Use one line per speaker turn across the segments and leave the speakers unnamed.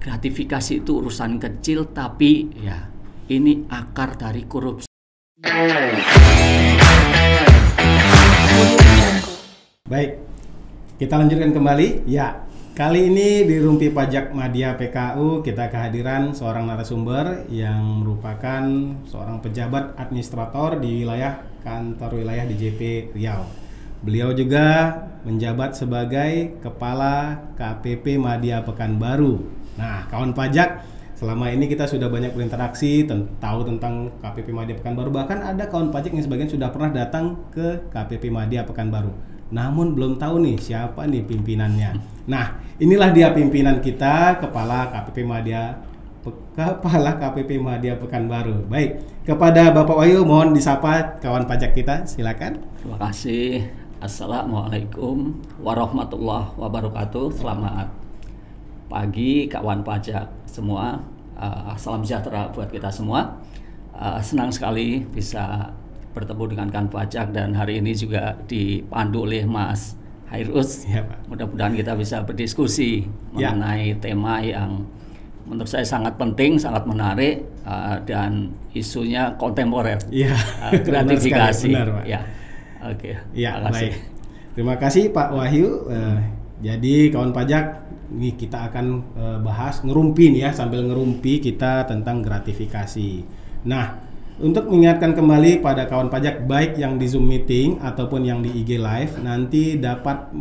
gratifikasi itu urusan kecil, tapi ya ini akar dari korupsi.
Baik, kita lanjutkan kembali. Ya, kali ini di Rumpi Pajak Madya PKU kita kehadiran seorang narasumber yang merupakan seorang pejabat administrator di kantor wilayah DJP Riau. Beliau juga menjabat sebagai Kepala KPP Madya Pekanbaru. Nah, kawan pajak, selama ini kita sudah banyak berinteraksi, tahu tentang KPP Madya Pekanbaru. Bahkan ada kawan pajak yang sebagian sudah pernah datang ke KPP Madya Pekanbaru. Namun belum tahu nih siapa nih pimpinannya. Nah, inilah dia pimpinan kita, Kepala KPP Madya Pekanbaru. Baik, kepada Bapak Wahyu mohon disapa kawan pajak kita, silakan.
Terima kasih. Assalamualaikum warahmatullahi wabarakatuh. Selamat pagi kawan pajak semua. Salam sejahtera buat kita semua. Senang sekali bisa bertemu dengan kawan pajak dan hari ini juga dipandu oleh Mas Hairus.
Ya, Pak.
Mudah-mudahan kita bisa berdiskusi mengenai tema yang menurut saya sangat penting, sangat menarik, dan isunya kontemporer.
Ya,
gratifikasi.
Benar, Pak.
Ya. Oke.
Ya, baik. Terima kasih Pak Wahyu. Jadi kawan pajak, ini kita akan bahas ngerumpi nih ya, sambil ngerumpi kita tentang gratifikasi. Nah, untuk mengingatkan kembali pada kawan pajak baik yang di Zoom meeting ataupun yang di IG live, nanti dapat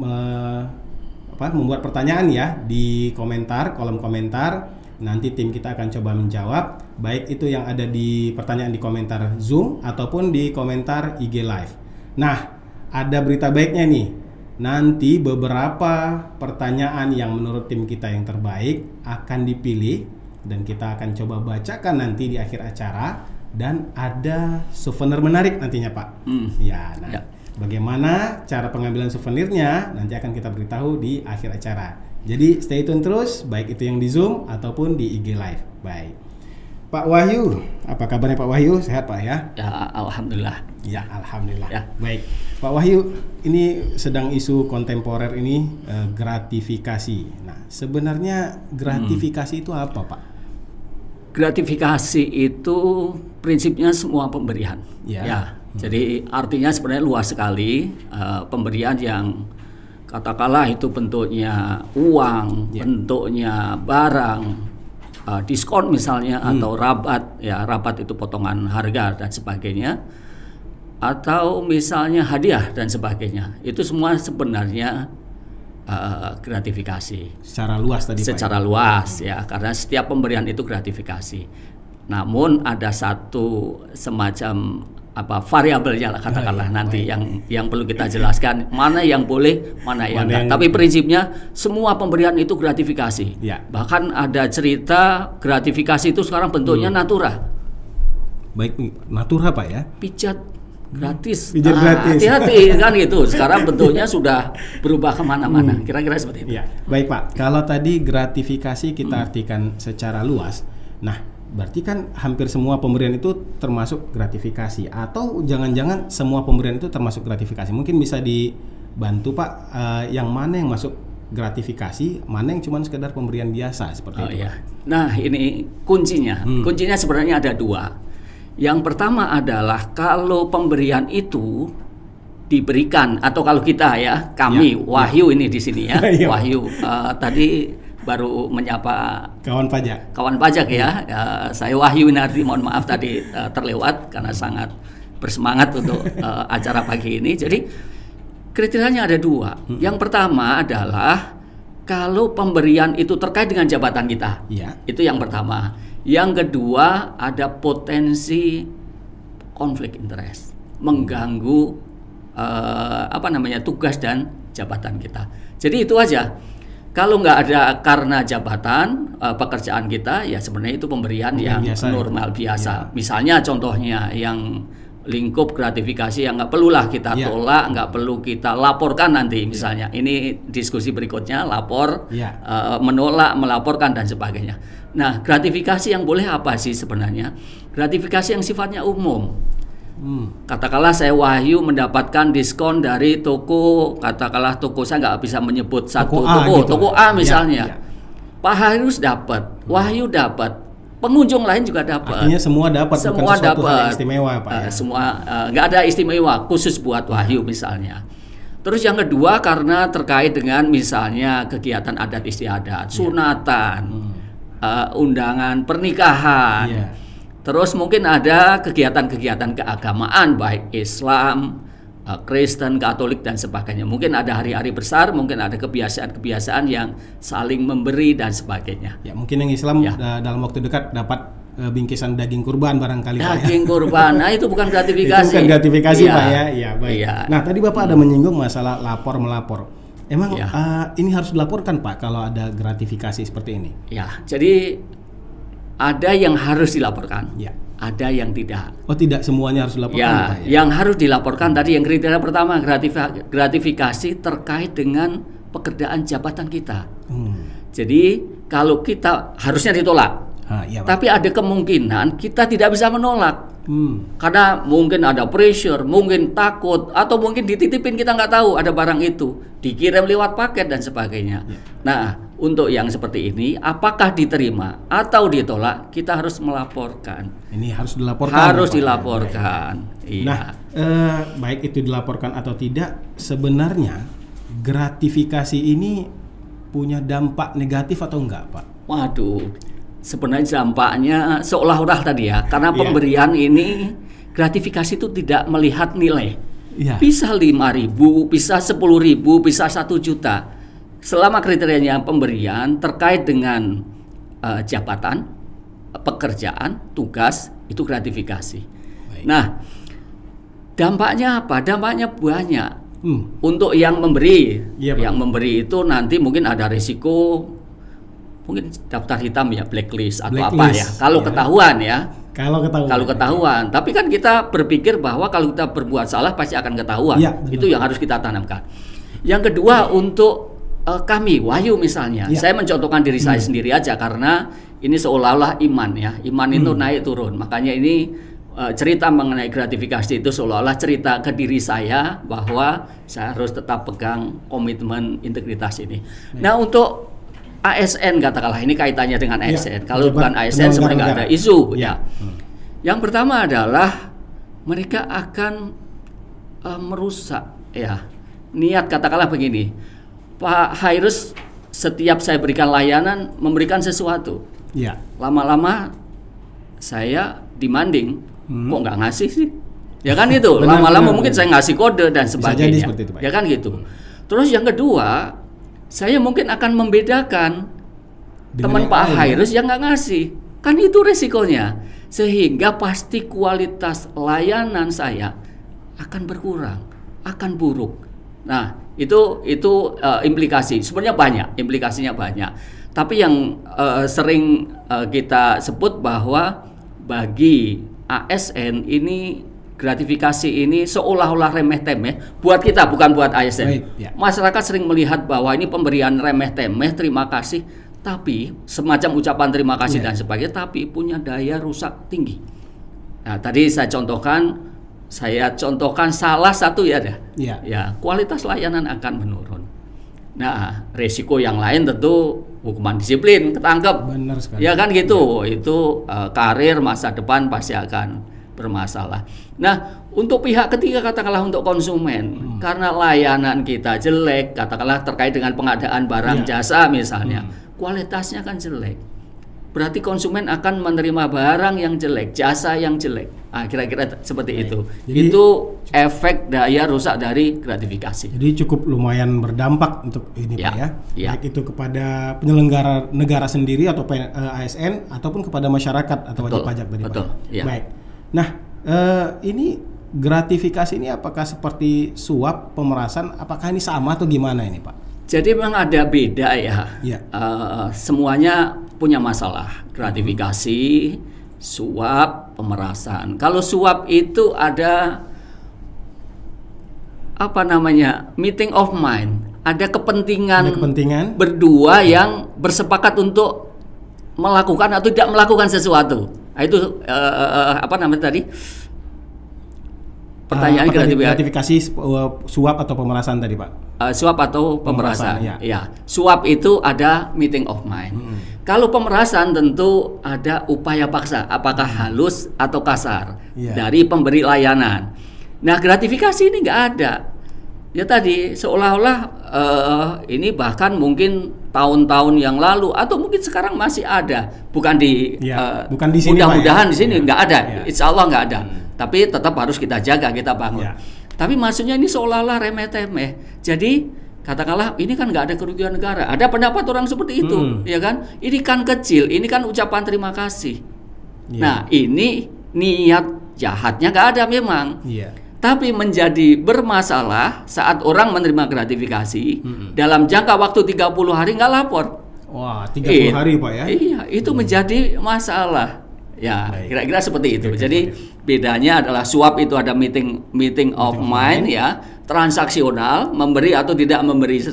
membuat pertanyaan ya di komentar, kolom komentar. Nanti tim kita akan coba menjawab, baik itu yang ada di pertanyaan di komentar Zoom ataupun di komentar IG live. Nah, ada berita baiknya nih. Nanti beberapa pertanyaan yang menurut tim kita yang terbaik akan dipilih dan kita akan coba bacakan nanti di akhir acara, dan ada souvenir menarik nantinya, Pak. Ya, nah, bagaimana cara pengambilan souvenirnya nanti akan kita beritahu di akhir acara. Jadi stay tune terus, baik itu yang di Zoom ataupun di IG live. Baik. Pak Wahyu, apa kabarnya Pak Wahyu? Sehat Pak ya?
Ya, alhamdulillah.
Ya, alhamdulillah.
Ya.
Baik, Pak Wahyu, ini sedang isu kontemporer ini gratifikasi. Nah, sebenarnya gratifikasi itu apa, Pak?
Gratifikasi itu prinsipnya semua pemberian.
Ya.
Jadi artinya sebenarnya luas sekali, pemberian yang katakanlah itu bentuknya uang, bentuknya barang. Diskon misalnya atau rabat, ya rabat itu potongan harga dan sebagainya, atau misalnya hadiah dan sebagainya, itu semua sebenarnya gratifikasi
secara luas tadi,
secara
Pak,
luas ya, karena setiap pemberian itu gratifikasi. Namun ada satu semacam variabelnya lah katakanlah nanti yang perlu kita jelaskan, mana yang boleh, mana yang enggak. Tapi prinsipnya semua pemberian itu gratifikasi.
Ya.
Bahkan ada cerita gratifikasi itu sekarang bentuknya natura.
Baik, natura Pak ya.
Pijat gratis.
Pijat gratis.
Hati-hati kan gitu. Sekarang bentuknya sudah berubah kemana-mana. Kira-kira seperti itu.
Ya. Baik Pak, kalau tadi gratifikasi kita artikan secara luas. Nah, berarti kan hampir semua pemberian itu termasuk gratifikasi, atau jangan-jangan semua pemberian itu termasuk gratifikasi? Mungkin bisa dibantu Pak, yang mana yang masuk gratifikasi, mana yang cuma sekedar pemberian biasa seperti itu.
Ya. Nah, ini kuncinya. Kuncinya sebenarnya ada dua. Yang pertama adalah kalau pemberian itu diberikan, atau kalau kita ya, kami Wahyu ini di sini ya, Wahyu tadi baru menyapa kawan pajak ya. Saya Wahyu Winardi, mohon maaf tadi terlewat karena sangat bersemangat untuk acara pagi ini. Jadi kriterianya ada dua. Yang pertama adalah kalau pemberian itu terkait dengan jabatan kita, itu yang pertama. Yang kedua, ada potensi konflik interest, mengganggu tugas dan jabatan kita. Jadi itu aja. Kalau nggak ada karena jabatan pekerjaan kita, ya sebenarnya itu pemberian yang biasa, normal biasa. Ya. Misalnya contohnya yang lingkup gratifikasi yang nggak perlulah kita tolak, nggak perlu kita laporkan nanti misalnya. Ini diskusi berikutnya, lapor, menolak, melaporkan dan sebagainya. Nah, gratifikasi yang boleh apa sih sebenarnya? Gratifikasi yang sifatnya umum. Katakanlah saya Wahyu mendapatkan diskon dari toko, katakanlah toko, saya nggak bisa menyebut satu toko A misalnya. Pak Hairus dapat, Wahyu dapat, pengunjung lain juga dapat.
Artinya semua dapat,
semua
bukan sesuatu hal
dapat.
yang istimewa, Pak.
Semua nggak ada istimewa khusus buat Wahyu misalnya. Terus yang kedua karena terkait dengan misalnya kegiatan adat istiadat, sunatan, undangan pernikahan.
Iya.
Terus mungkin ada kegiatan-kegiatan keagamaan baik Islam, Kristen, Katolik dan sebagainya. Mungkin ada hari-hari besar, mungkin ada kebiasaan-kebiasaan yang saling memberi dan sebagainya.
Ya, mungkin yang Islam
Ya.
Dalam waktu dekat dapat bingkisan daging kurban barangkali, Pak.
Daging kurban, nah itu bukan gratifikasi.
Itu bukan gratifikasi,
Iya.
Pak ya. Iya, baik.
Iya.
Nah, tadi Bapak ada menyinggung masalah lapor melapor. Emang
Iya.
ini harus dilaporkan, Pak, kalau ada gratifikasi seperti ini?
Ya, jadi ada yang harus dilaporkan,
Ya.
ada yang tidak.
Oh, tidak semuanya harus dilaporkan,
Ya,
Pak ya?
yang harus dilaporkan tadi yang kriteria pertama gratifikasi terkait dengan pekerjaan jabatan kita. Jadi kalau kita harusnya ditolak,
Iya, Pak.
tapi ada kemungkinan kita tidak bisa menolak. Karena mungkin ada pressure, mungkin takut, atau mungkin dititipin kita nggak tahu ada barang itu, dikirim lewat paket dan sebagainya. Nah, untuk yang seperti ini, apakah diterima atau ditolak, kita harus melaporkan.
Ini harus dilaporkan.
Harus
Pak, ya?
dilaporkan. Iya.
Nah, baik itu dilaporkan atau tidak, sebenarnya gratifikasi ini punya dampak negatif atau enggak, Pak?
Waduh, sebenarnya dampaknya seolah-olah tadi ya, karena
Iya.
pemberian ini gratifikasi itu tidak melihat nilai.
Iya.
Bisa 5.000, bisa 10.000, bisa 1 juta. Selama kriterianya pemberian terkait dengan jabatan, pekerjaan, tugas, itu gratifikasi.
Baik.
Nah, dampaknya apa? Dampaknya banyak. Untuk yang memberi,
Iya, Pak.
yang memberi itu nanti mungkin ada risiko, mungkin daftar hitam ya, blacklist atau apa ya.
Blacklist,
Kalau
ya.
ketahuan ya.
Kalau
Ketahuan, tapi kan kita berpikir bahwa kalau kita berbuat salah pasti akan ketahuan.
Ya, benar.
Itu yang harus kita tanamkan. Yang kedua untuk kami Wahyu misalnya,
Ya.
saya mencontohkan diri saya sendiri aja karena ini seolah-olah iman ya, iman itu naik turun. Makanya ini cerita mengenai gratifikasi itu seolah-olah cerita ke diri saya bahwa saya harus tetap pegang komitmen integritas ini. Nah untuk ASN katakanlah ini kaitannya dengan
Ya,
ASN. Kalau
pejabat
bukan ASN sebenarnya nggak ada
penyelenggara
isu.
Ya.
Ya. Yang pertama adalah mereka akan merusak ya niat, katakanlah begini, Pak Hairus setiap saya berikan layanan memberikan sesuatu,
Ya.
lama-lama saya demanding, kok nggak ngasih sih, ya kan gitu.
Benar,
Lama-lama
benar,
mungkin
benar.
saya ngasih kode dan
Bisa
sebagainya,
jadi seperti itu, Pak.
ya kan gitu. Terus yang kedua, saya mungkin akan membedakan
Dengan
teman
yang
Pak
lain, ya?
Hairus yang nggak ngasih, kan itu resikonya, sehingga pasti kualitas layanan saya akan berkurang, akan buruk. Nah itu implikasi, sebenarnya banyak, implikasinya banyak. Tapi yang sering kita sebut bahwa bagi ASN ini gratifikasi ini seolah-olah remeh-temeh buat kita, bukan buat ASN.
Baik, ya.
Masyarakat sering melihat bahwa ini pemberian remeh-temeh, terima kasih, tapi semacam ucapan terima kasih dan sebagainya, tapi punya daya rusak tinggi. Nah, tadi saya contohkan salah satu ya dah.
Ya.
Ya, kualitas layanan akan menurun. Nah, resiko yang lain tentu hukuman disiplin, ketangkep.
Benar sekali.
Ya kan gitu. Itu karir masa depan pasti akan bermasalah. Nah, untuk pihak ketiga katakanlah untuk konsumen, karena layanan kita jelek, katakanlah terkait dengan pengadaan barang jasa misalnya, kualitasnya kan jelek. Berarti konsumen akan menerima barang yang jelek, jasa yang jelek. Ah, kira-kira seperti itu.
Jadi-
Itu efek daya rusak dari gratifikasi.
Jadi cukup lumayan berdampak untuk ini,
Ya,
Pak ya.
ya.
Baik itu kepada penyelenggara negara sendiri atau ASN ataupun kepada masyarakat atau wajib
Betul,
pajak tadi, Pak.
betul, ya.
Baik. Nah, ini gratifikasi ini apakah seperti suap, pemerasan? Apakah ini sama atau gimana ini, Pak?
Jadi memang ada beda ya.
Ya.
Semuanya punya masalah. Gratifikasi, suap, pemerasan. Kalau suap itu ada apa namanya? Meeting of mind. Ada kepentingan,
Ada kepentingan?
berdua yang bersepakat untuk melakukan atau tidak melakukan sesuatu. Nah, itu apa namanya tadi? Pertanyaan
Apa tadi,
gratifikasi.
gratifikasi suap atau pemerasan tadi, Pak?
suap atau pemerasan.
Ya.
Ya, suap itu ada meeting of mind. Kalau pemerasan tentu ada upaya paksa, apakah halus atau kasar dari pemberi layanan. Nah, gratifikasi ini nggak ada. Ya tadi seolah-olah ini bahkan mungkin tahun-tahun yang lalu atau mungkin sekarang masih ada, bukan di
bukan di sini.
Mudah-mudahan di sini nggak ada, insya Allah nggak ada. Tapi tetap harus kita jaga, kita bangun. Tapi maksudnya ini seolah-olah remeh-temeh. Jadi katakanlah ini kan nggak ada kerugian negara. Ada pendapat orang seperti itu, ya kan? Ini kan kecil, ini kan ucapan terima kasih. Nah ini niat jahatnya nggak ada memang. Tapi menjadi bermasalah saat orang menerima gratifikasi dalam jangka waktu 30 hari nggak lapor.
Wah, 30 hari Pak ya?
Iya, itu menjadi masalah. Ya, kira-kira seperti itu. Jadi bedanya adalah suap itu ada meeting of mind ya, transaksional, memberi atau tidak memberi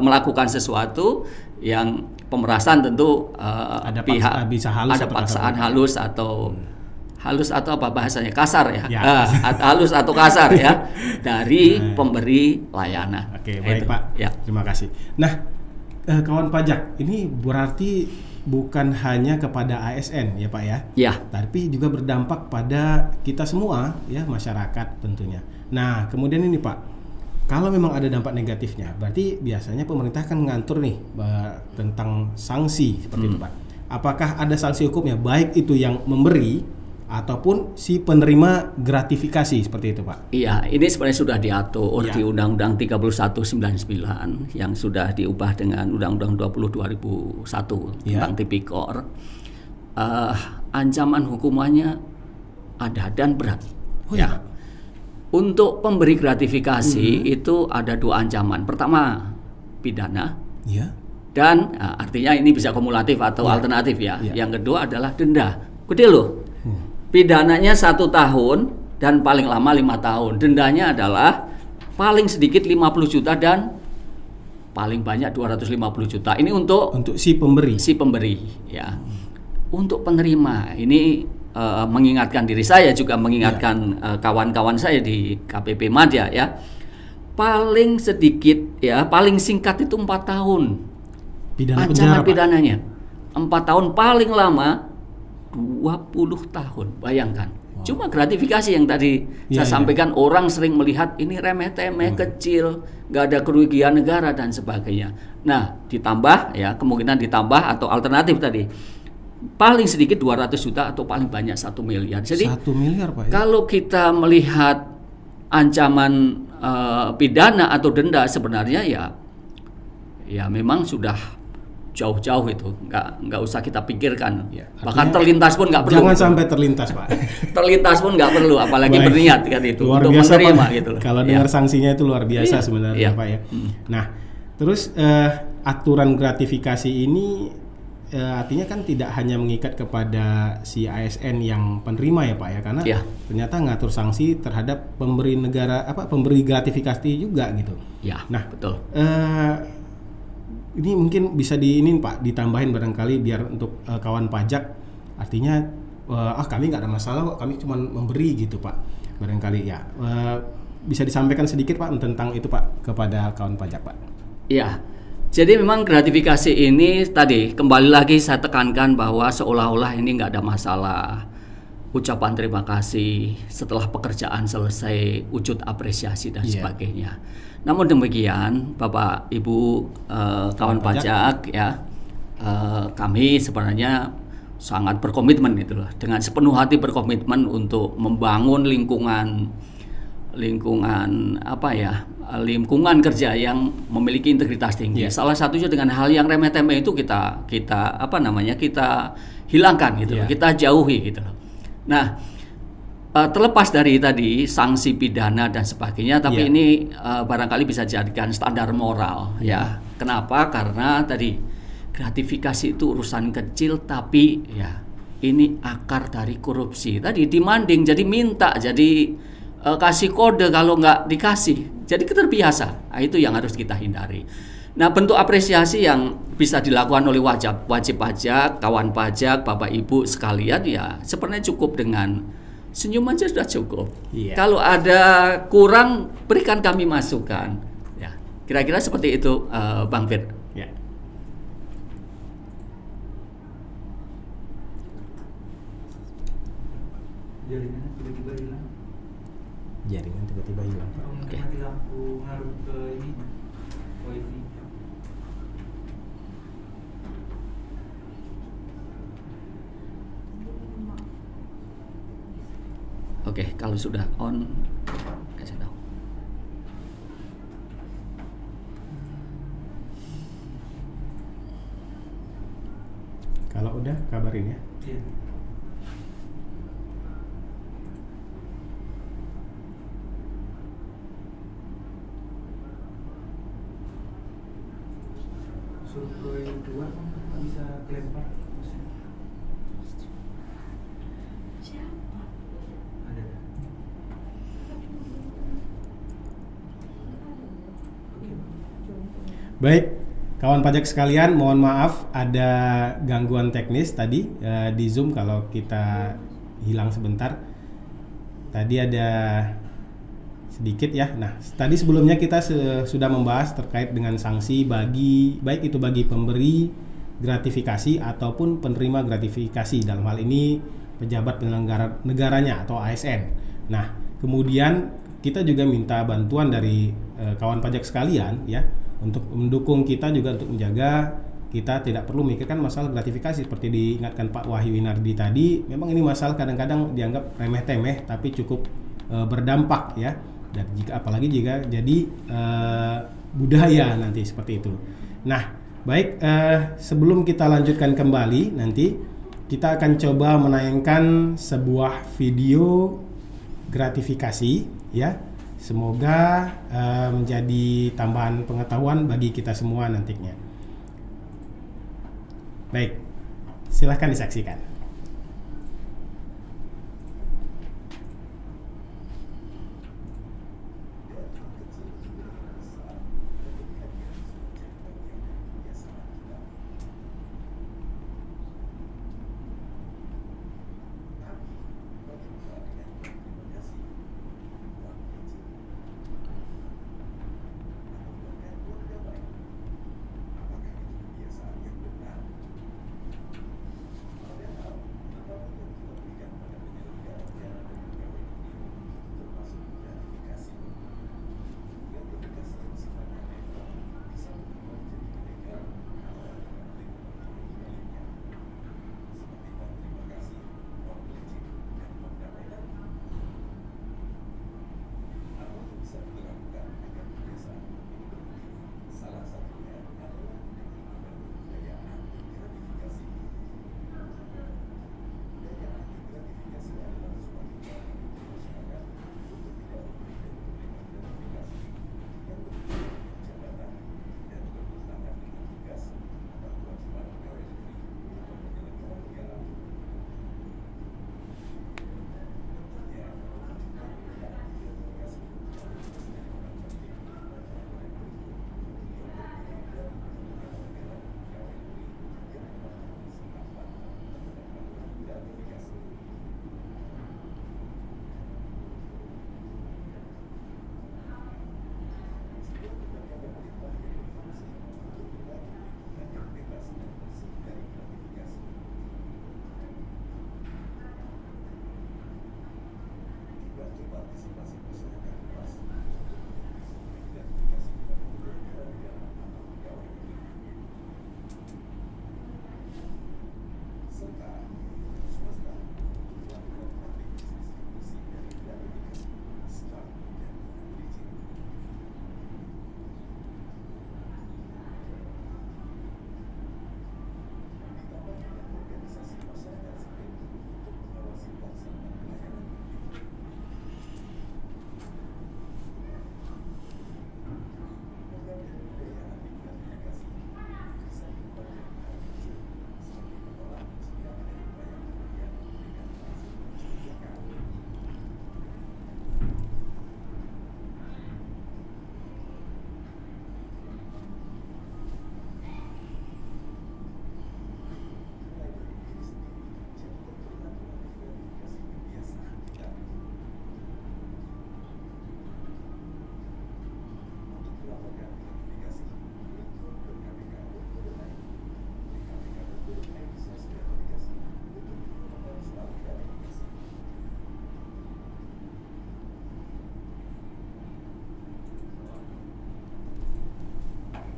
melakukan sesuatu. Yang pemerasan tentu
ada
pihak
bisa halus
ada
atau
paksaan halus atau apa bahasanya, kasar ya, halus atau kasar ya dari pemberi layanan.
Oke, baik Pak. Ya. Terima kasih. Nah, kawan pajak ini berarti bukan hanya kepada ASN ya Pak ya? Ya. Tapi juga berdampak pada kita semua ya, masyarakat tentunya. Nah, kemudian ini Pak, kalau memang ada dampak negatifnya, berarti biasanya pemerintah kan mengatur nih tentang sanksi seperti itu Pak. Apakah ada sanksi hukumnya, baik itu yang memberi ataupun si penerima gratifikasi seperti itu Pak? Iya, ini sebenarnya sudah diatur di Undang-Undang 3199 yang sudah diubah dengan Undang-Undang 20 2001 tentang Tipikor. Ancaman hukumannya ada dan berat. Untuk pemberi gratifikasi itu ada dua ancaman. Pertama pidana, dan artinya ini bisa kumulatif atau alternatif ya. Yang kedua adalah denda. Gede loh. Pidananya 1 tahun dan paling lama 5 tahun. Dendanya adalah paling sedikit 50 juta dan paling banyak 250 juta. Ini untuk si pemberi. Ya. Untuk penerima ini mengingatkan diri saya juga mengingatkan kawan-kawan saya di KPP Madya ya. Paling sedikit ya, paling singkat itu 4 tahun. Ancaman pidananya. 4 tahun, paling lama 20 tahun, bayangkan. Cuma gratifikasi yang tadi saya sampaikan, orang sering melihat ini remeh-temeh, kecil, nggak ada kerugian negara dan sebagainya. Nah, ditambah ya, kemungkinan ditambah atau alternatif tadi, paling sedikit 200 juta atau paling banyak 1 miliar. Jadi 1 miliar Pak ya? Kalau kita melihat ancaman pidana atau denda sebenarnya ya memang sudah jauh-jauh itu, nggak usah kita pikirkan. Bahkan terlintas pun nggak perlu. Jangan sampai terlintas Pak. Terlintas pun nggak perlu, apalagi berniat kan itu luar untuk biasa, menerima Pak. Gitu. Kalau dengar sanksinya itu luar biasa sebenarnya Pak ya. Nah, terus aturan gratifikasi ini artinya kan tidak hanya mengikat kepada si ASN yang penerima ya Pak ya, karena ternyata ngatur sanksi terhadap pemberi gratifikasi juga gitu. Nah, betul. Ini mungkin bisa Pak ditambahin barangkali biar untuk kawan pajak, artinya kami nggak ada masalah kok, kami cuma memberi gitu Pak, barangkali ya bisa disampaikan sedikit Pak tentang itu Pak kepada kawan pajak Pak. Iya, jadi memang gratifikasi ini tadi kembali lagi saya tekankan bahwa seolah-olah ini nggak ada masalah, ucapan terima kasih setelah pekerjaan selesai, wujud apresiasi dan sebagainya. Namun demikian, Bapak, Ibu, kawan pajak ya, kami sebenarnya sangat berkomitmen gitu loh, dengan sepenuh hati berkomitmen untuk membangun lingkungan kerja yang memiliki integritas tinggi. Salah satunya dengan hal yang remeh-temeh itu kita hilangkan gitu loh, kita jauhi gitu loh. Nah, terlepas dari tadi sanksi pidana dan sebagainya, tapi ini barangkali bisa dijadikan standar moral ya. Kenapa? Karena tadi gratifikasi itu urusan kecil, tapi ya ini akar dari korupsi. Tadi demanding, jadi minta, jadi kasih kode kalau nggak dikasih, jadi terbiasa. Nah, itu yang harus kita hindari. Nah, bentuk apresiasi yang bisa dilakukan oleh wajib pajak, kawan pajak, Bapak Ibu sekalian ya sebenarnya cukup dengan senyum aja sudah cukup. Kalau ada kurang, berikan kami masukan. Ya,
Kira-kira seperti itu, Bang Fir.
Ya.
Jaringannya tiba-tiba hilang.
Jaringan tiba-tiba hilang, Pak.
Oke.
Mati lampu ngaruh ke ini wifi.
Oke, kalau sudah on, kasih tahu.
Kalau udah kabarin ya.
Iya. Suruh ke yang keluar kan bisa kelempar. Ada. Oke.
Baik, kawan pajak sekalian, mohon maaf ada gangguan teknis tadi di Zoom kalau kita hilang sebentar. Tadi ada sedikit ya. Nah, tadi sebelumnya kita sudah membahas terkait dengan sanksi bagi baik itu bagi pemberi gratifikasi ataupun penerima gratifikasi, dalam hal ini pejabat penyelenggara negaranya atau ASN. Nah, kemudian kita juga minta bantuan dari kawan pajak sekalian ya untuk mendukung kita juga untuk menjaga kita tidak perlu memikirkan masalah gratifikasi seperti diingatkan Pak Wahyu Winardi tadi. Memang ini masalah kadang-kadang dianggap remeh-temeh tapi cukup berdampak ya. Dan apalagi jika jadi budaya nanti seperti itu. Nah, baik, sebelum kita lanjutkan kembali, nanti kita akan coba menayangkan sebuah video gratifikasi ya. Semoga menjadi tambahan pengetahuan bagi kita semua nantinya. Baik, silahkan disaksikan.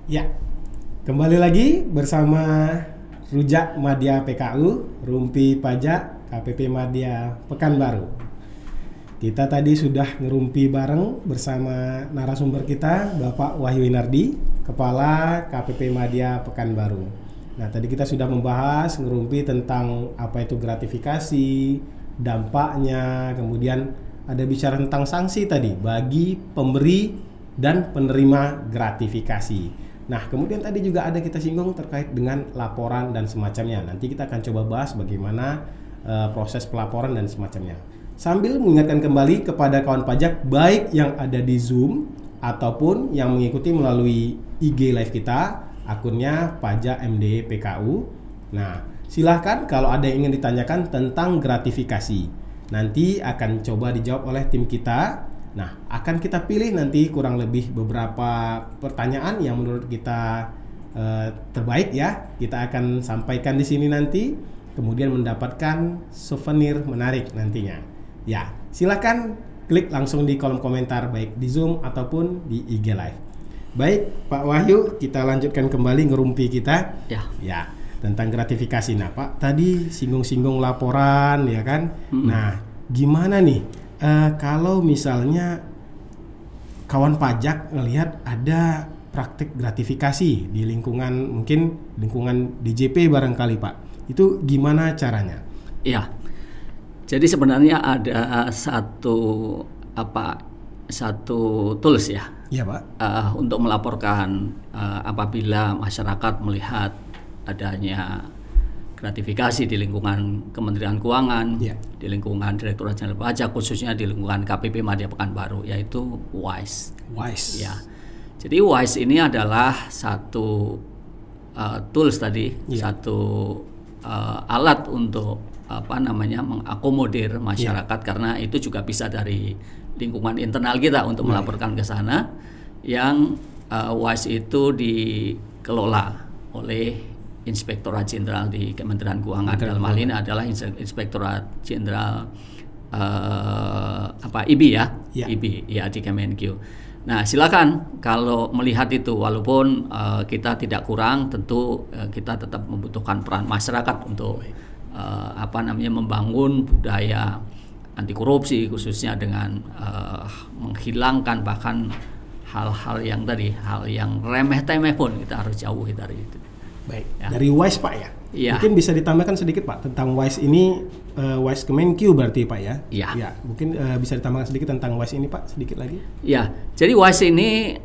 Ya, kembali lagi bersama Rujak Madya PKU, Rumpi Pajak KPP Madya Pekanbaru. Kita tadi sudah ngerumpi bareng bersama narasumber kita, Bapak Wahyu Winardi, Kepala KPP Madya Pekanbaru. Nah, tadi kita sudah membahas ngerumpi tentang apa itu gratifikasi, dampaknya, kemudian ada bicara tentang sanksi tadi bagi pemberi dan penerima gratifikasi. Nah, kemudian tadi juga ada kita singgung terkait dengan laporan dan semacamnya. Nanti kita akan coba bahas bagaimana proses pelaporan dan semacamnya. Sambil mengingatkan kembali kepada kawan pajak baik yang ada di Zoom ataupun yang mengikuti melalui IG live kita, akunnya Pajak MD PKU. Nah, silahkan kalau ada yang ingin ditanyakan tentang gratifikasi. Nanti akan coba dijawab oleh tim kita. Nah, akan kita pilih nanti kurang lebih beberapa pertanyaan yang menurut kita terbaik ya. Kita akan sampaikan di sini nanti, kemudian mendapatkan souvenir menarik nantinya. Ya, silakan klik langsung di kolom komentar baik di Zoom ataupun di IG Live. Baik, Pak Wahyu, kita lanjutkan kembali ngerumpi kita. Ya. Tentang gratifikasi. Nah, Pak, tadi singgung-singgung laporan ya kan. Nah, gimana nih kalau misalnya kawan pajak ngelihat ada praktik gratifikasi di lingkungan, mungkin lingkungan DJP barangkali, Pak, itu gimana caranya?
Iya. Jadi sebenarnya ada satu tools ya.
Iya, Pak.
Untuk melaporkan apabila masyarakat melihat adanya gratifikasi di lingkungan Kementerian Keuangan, di lingkungan Direktorat Jenderal Pajak, khususnya di lingkungan KPP Madya Pekanbaru, yaitu WISE.
WISE.
Ya. Jadi WISE ini adalah satu tools tadi, satu alat untuk mengakomodir masyarakat, karena itu juga bisa dari lingkungan internal kita untuk melaporkan ke sana. Yang WISE itu dikelola oleh Inspektorat Jenderal di Kementerian Keuangan. Dalam hal ini adalah Inspektorat Jenderal IBI ya, IBI ya di Kemenq. Nah, silakan kalau melihat itu, walaupun kita tidak kurang, tentu kita tetap membutuhkan peran masyarakat untuk membangun budaya anti korupsi, khususnya dengan menghilangkan bahkan hal-hal yang remeh-temeh pun kita harus jauhi dari itu.
Baik, ya. Dari WISE, Pak ya? Iya. Mungkin bisa ditambahkan sedikit, Pak, tentang WISE ini, WISE Kemenq berarti, Pak ya?
Iya.
Ya, mungkin bisa ditambahkan sedikit tentang WISE ini, Pak, sedikit lagi?
Ya, jadi WISE ini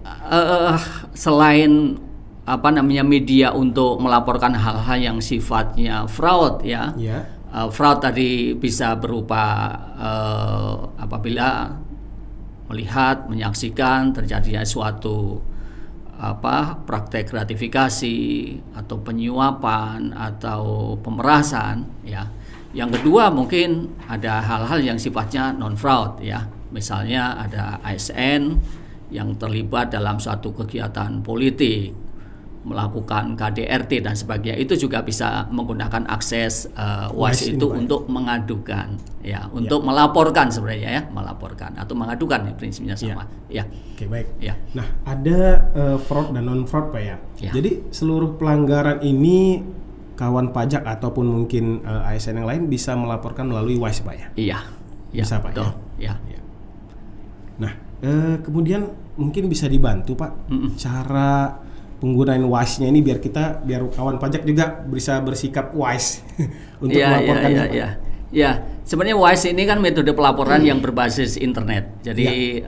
selain media untuk melaporkan hal-hal yang sifatnya fraud ya. Fraud tadi bisa berupa apabila melihat, menyaksikan terjadinya suatu praktek gratifikasi atau penyuapan atau pemerasan ya. Yang kedua mungkin ada hal-hal yang sifatnya non fraud ya. Misalnya ada ASN yang terlibat dalam suatu kegiatan politik, melakukan KDRT dan sebagainya, itu juga bisa menggunakan akses WISE itu untuk mengadukan ya, untuk melaporkan sebenarnya ya, melaporkan atau mengadukan ya, prinsipnya sama. Ya.
Oke, baik.
Ya.
Nah, ada fraud dan non fraud, Pak ya. Jadi seluruh pelanggaran ini kawan pajak ataupun mungkin ASN yang lain bisa melaporkan melalui WISE, Pak ya.
Iya.
Bisa, Pak
betul.
Ya. Nah, kemudian mungkin bisa dibantu, Pak, cara penggunaan WISE-nya ini biar kawan pajak juga bisa bersikap wise untuk melaporkannya.
Ya, sebenarnya WISE ini kan metode pelaporan yang berbasis internet. Jadi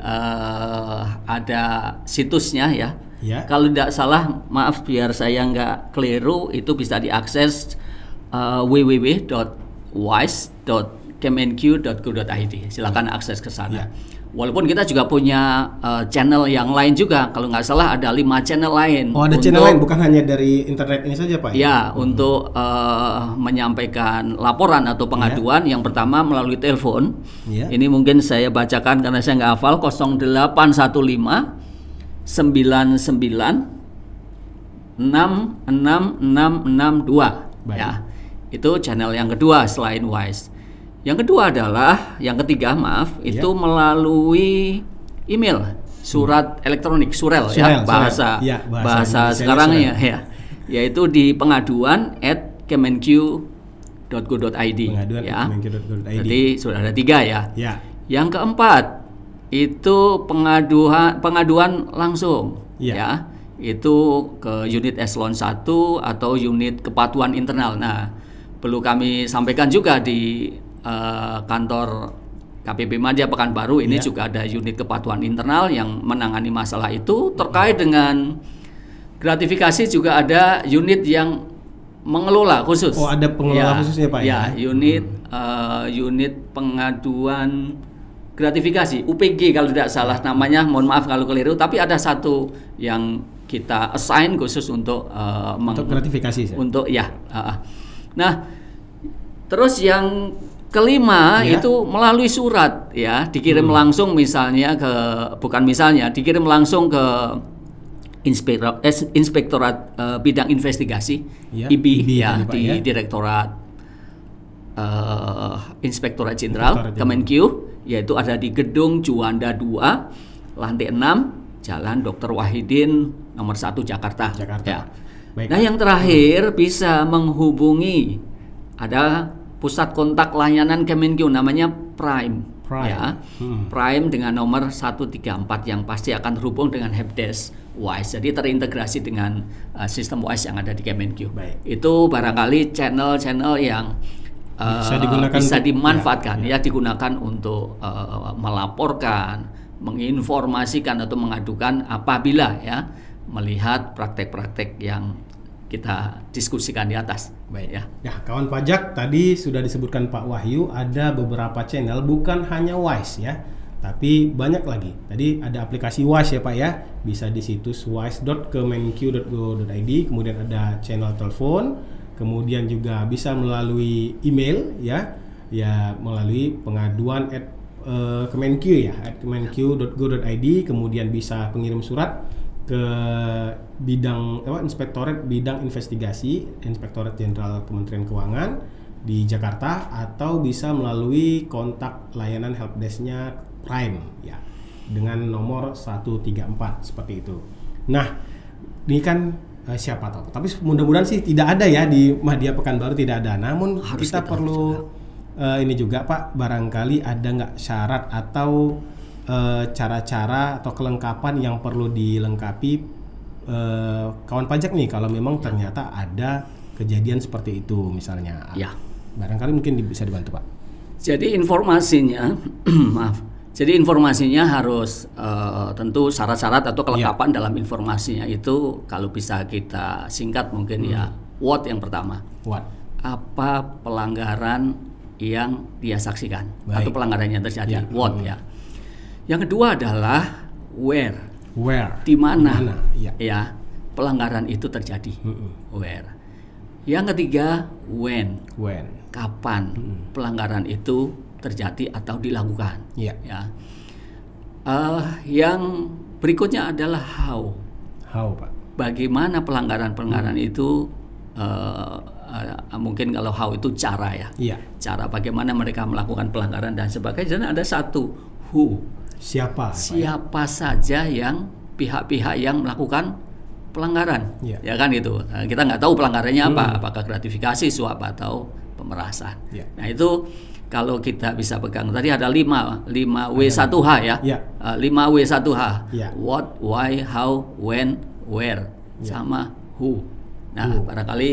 ada situsnya ya. Kalau tidak salah, maaf biar saya nggak keliru, itu bisa diakses www.wise.kemenq.go.id. Silakan akses ke sana. Walaupun kita juga punya channel yang lain juga, kalau nggak salah ada 5 channel lain.
Oh, ada channel lain, bukan hanya dari internet ini saja, Pak?
Ya, untuk menyampaikan laporan atau pengaduan. Yang pertama melalui telepon. Ini mungkin saya bacakan karena saya nggak hafal, 0815 99 66662. Ya, itu channel yang kedua selain WISE. Yang ketiga itu melalui email surat elektronik, surel ya,
Surel.
bahasa
Ya,
bahasa
Indonesianya
sekarang
surel.
ya, yaitu di pengaduan@kemenq.go.id ya.
Pengaduan@kemenq.go.id.
Jadi sudah ada 3 ya.
Ya.
Yang keempat itu pengaduan langsung
Ya.
ya. Itu ke unit eselon 1 atau unit kepatuhan internal. Nah, perlu kami sampaikan juga di kantor KPP Madya Pekanbaru ini
Ya.
juga ada unit kepatuhan internal yang menangani masalah itu. Terkait dengan gratifikasi juga ada unit yang mengelola khusus.
Oh, ada pengelola khususnya, Pak, ya?
Unit unit pengaduan gratifikasi UPG kalau tidak salah namanya, mohon maaf kalau keliru, tapi ada satu yang kita assign khusus untuk
gratifikasi ya?
Untuk ya. Nah, terus yang kelima
Ya.
itu melalui surat ya, dikirim langsung dikirim langsung ke Inspektorat Bidang Investigasi
Ya,
IBI
tadi,
ya,
Pak,
di
ya.
Direktorat Inspektorat Jenderal Kemenq, yaitu ada di Gedung Juanda 2, lantai 6, Jalan Dr. Wahidin nomor 1 Jakarta. Ya.
Baik.
Nah, yang terakhir bisa menghubungi ada pusat kontak layanan Kemenq namanya Prime. Ya. Prime dengan nomor 134 yang pasti akan terhubung dengan helpdesk WISE. Jadi terintegrasi dengan sistem WISE yang ada di Kemenq.
Baik.
Itu barangkali channel-channel yang bisa dimanfaatkan digunakan untuk melaporkan, menginformasikan atau mengadukan apabila ya melihat praktek-praktek yang kita diskusikan di atas.
Baik. Ya, kawan pajak, tadi sudah disebutkan Pak Wahyu ada beberapa channel, bukan hanya WISE ya, tapi banyak lagi. Tadi ada aplikasi WISE ya Pak ya, bisa di situs wise.kemenq.go.id, kemudian ada channel telepon, kemudian juga bisa melalui email ya melalui pengaduan Kemenq ya, @kemenq.go.id, kemudian bisa pengirim surat ke bidang Inspektorat Bidang Investigasi Inspektorat Jenderal Kementerian Keuangan di Jakarta, atau bisa melalui kontak layanan helpdesk-nya Prime ya dengan nomor 134 seperti itu. Nah, ini kan siapa tahu, tapi mudah-mudahan sih tidak ada ya di Madya Pekanbaru, tidak ada. Namun kita perlu ini juga Pak, barangkali ada nggak syarat atau cara-cara atau kelengkapan yang perlu dilengkapi kawan pajak nih kalau memang ternyata ada kejadian seperti itu misalnya.
Ya.
Barangkali mungkin bisa dibantu Pak.
Jadi informasinya Jadi informasinya harus tentu syarat-syarat atau kelengkapan dalam informasinya itu kalau bisa kita singkat mungkin ya what yang pertama.
What?
Apa pelanggaran yang dia saksikan atau pelanggaran yang terjadi. What ya. Yang kedua adalah where. Di mana ya pelanggaran itu terjadi. Where. Yang ketiga when. Kapan pelanggaran itu terjadi atau dilakukan. Ya. Yang berikutnya adalah how. Pak. Bagaimana pelanggaran itu mungkin kalau how itu cara ya. Cara bagaimana mereka melakukan pelanggaran dan sebagainya. Dan ada satu who. Siapa saja yang pihak-pihak yang melakukan pelanggaran. Ya kan itu. Kita nggak tahu pelanggarannya apa, apakah gratifikasi, suap atau pemerasan. Nah, itu kalau kita bisa pegang tadi ada 5 W1H ya. 5 W1H. What, why, how, when, where, sama who. Nah, barangkali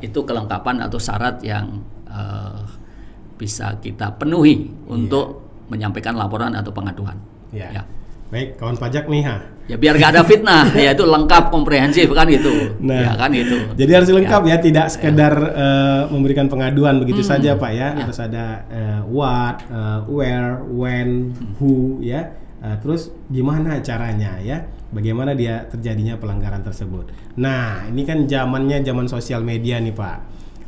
itu kelengkapan atau syarat yang bisa kita penuhi untuk menyampaikan laporan atau pengaduan. Baik, kawan pajak nih ya biar gak ada fitnah, ya itu lengkap, komprehensif kan itu. Ya kan itu.
Jadi harus lengkap ya, tidak sekedar memberikan pengaduan begitu saja Pak ya. Harus ada what, where, when, who ya. Terus gimana caranya ya? Bagaimana dia terjadinya pelanggaran tersebut. Nah, ini kan zaman sosial media nih Pak.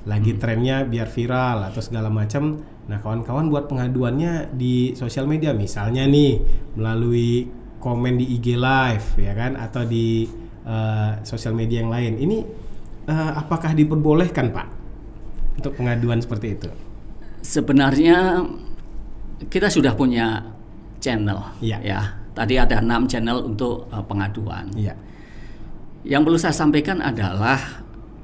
Lagi trennya biar viral atau segala macam. Nah, kawan-kawan buat pengaduannya di sosial media, misalnya nih melalui komen di IG Live ya kan, atau di sosial media yang lain. Ini apakah diperbolehkan Pak untuk pengaduan seperti itu?
Sebenarnya kita sudah punya channel ya Tadi ada 6 channel untuk pengaduan.
Iya.
Yang perlu saya sampaikan adalah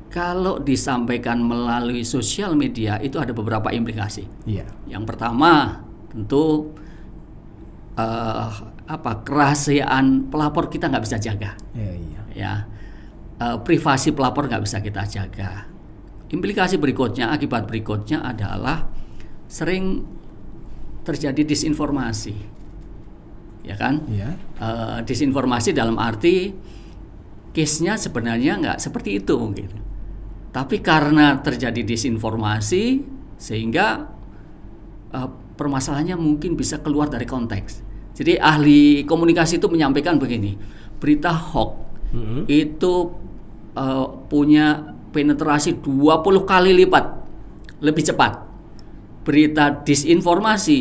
kalau disampaikan melalui sosial media itu ada beberapa implikasi.
Iya.
Yang pertama tentu kerahasiaan pelapor kita nggak bisa jaga.
Iya.
Ya, privasi pelapor nggak bisa kita jaga. Implikasi berikutnya, akibat berikutnya adalah sering terjadi disinformasi, ya kan?
Iya.
Disinformasi dalam arti case-nya sebenarnya nggak seperti itu, gitu. Tapi karena terjadi disinformasi sehingga permasalahannya mungkin bisa keluar dari konteks. Jadi ahli komunikasi itu menyampaikan begini, berita hoax itu punya penetrasi 20 kali lipat lebih cepat. Berita disinformasi